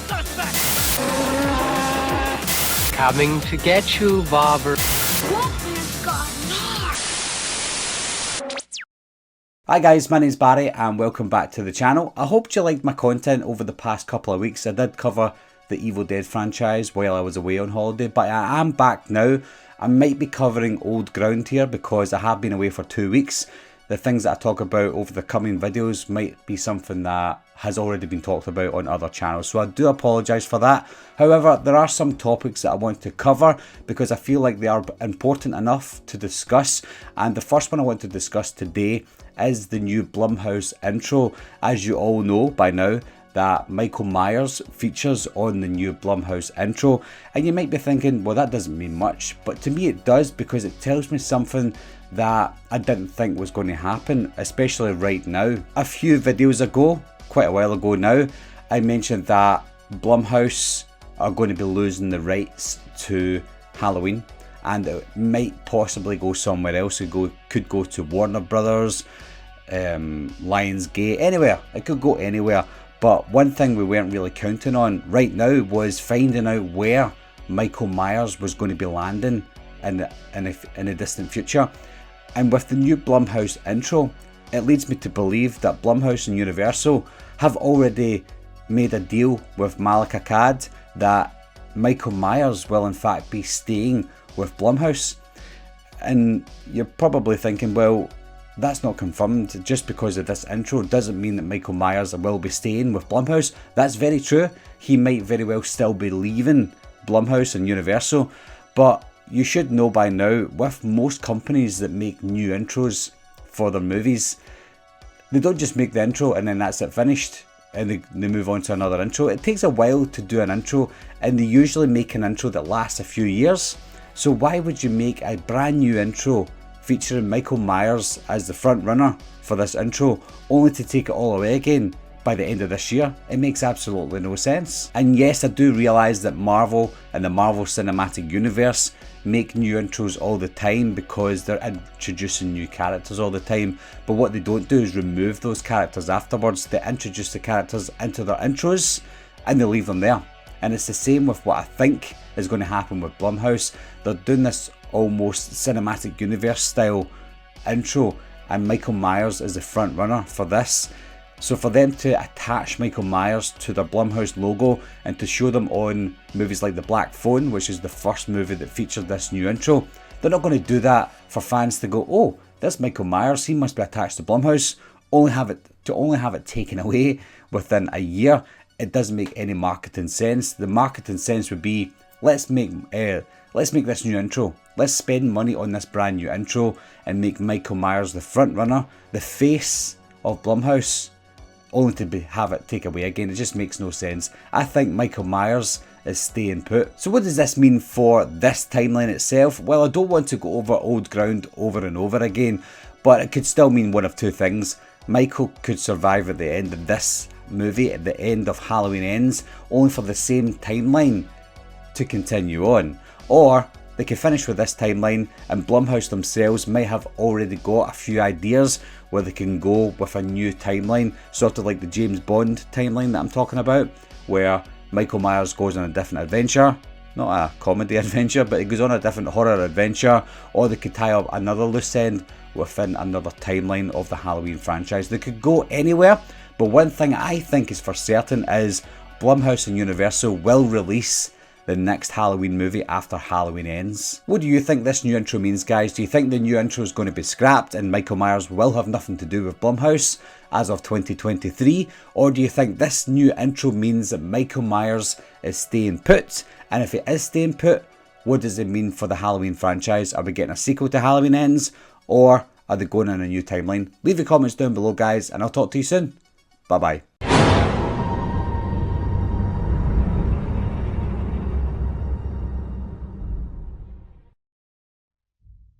suspect! Coming to get you, Bobber. Hi guys, my name's Barry and welcome back to the channel. I hope you liked my content over the past couple of weeks. I did cover the Evil Dead franchise while I was away on holiday, but I am back now. I might be covering old ground here because I have been away for 2 weeks. The things that I talk about over the coming videos might be something that has already been talked about on other channels, so I do apologise for that. However, there are some topics that I want to cover because I feel like they are important enough to discuss, and the first one I want to discuss today is the new Blumhouse intro. As you all know by now, that Michael Myers features on the new Blumhouse intro, and you might be thinking, well, that doesn't mean much, but to me it does, because it tells me something that I didn't think was going to happen, especially right now. A few videos ago, quite a while ago now, I mentioned that Blumhouse are going to be losing the rights to Halloween, and it might possibly go somewhere else. It could go to Warner Brothers, Lionsgate, anywhere. It could go anywhere. But one thing we weren't really counting on right now was finding out where Michael Myers was going to be landing in a distant future. And with the new Blumhouse intro, it leads me to believe that Blumhouse and Universal have already made a deal with Malek Akkad that Michael Myers will in fact be staying with Blumhouse. And you're probably thinking, well, that's not confirmed. Just because of this intro doesn't mean that Michael Myers will be staying with Blumhouse. That's very true. He might very well still be leaving Blumhouse and Universal, but you should know by now, with most companies that make new intros for their movies, they don't just make the intro and then that's it, finished, and they move on to another intro. It takes a while to do an intro, and they usually make an intro that lasts a few years. So why would you make a brand new intro featuring Michael Myers as the front runner for this intro, only to take it all away again by the end of this year? It makes absolutely no sense. And yes, I do realise that Marvel and the Marvel Cinematic Universe make new intros all the time because they're introducing new characters all the time, but what they don't do is remove those characters afterwards. They introduce the characters into their intros and they leave them there. And it's the same with what I think is going to happen with Blumhouse. They're doing this almost cinematic universe style intro, and Michael Myers is the front runner for this. So for them to attach Michael Myers to their Blumhouse logo and to show them on movies like The Black Phone, which is the first movie that featured this new intro, they're not going to do that for fans to go, oh, there's Michael Myers, he must be attached to Blumhouse. Only have it taken away within a year. It doesn't make any marketing sense. The marketing sense would be, let's make this new intro. Let's spend money on this brand new intro and make Michael Myers the front runner, the face of Blumhouse, only to have it take away again. It just makes no sense. I think Michael Myers is staying put. So what does this mean for this timeline itself? Well, I don't want to go over old ground over and over again, but it could still mean one of two things. Michael could survive at the end of this movie, at the end of Halloween Ends, only for the same timeline to continue on. Or they could finish with this timeline, and Blumhouse themselves might have already got a few ideas where they can go with a new timeline, sort of like the James Bond timeline that I'm talking about, where Michael Myers goes on a different adventure. Not a comedy adventure, but he goes on a different horror adventure. Or they could tie up another loose end within another timeline of the Halloween franchise. They could go anywhere, but one thing I think is for certain is Blumhouse and Universal will release the next Halloween movie after Halloween Ends. What do you think this new intro means, guys? Do you think the new intro is going to be scrapped and Michael Myers will have nothing to do with Blumhouse as of 2023? Or do you think this new intro means that Michael Myers is staying put? And if it is staying put, what does it mean for the Halloween franchise? Are we getting a sequel to Halloween Ends? Or are they going on a new timeline? Leave your comments down below, guys, and I'll talk to you soon. Bye bye.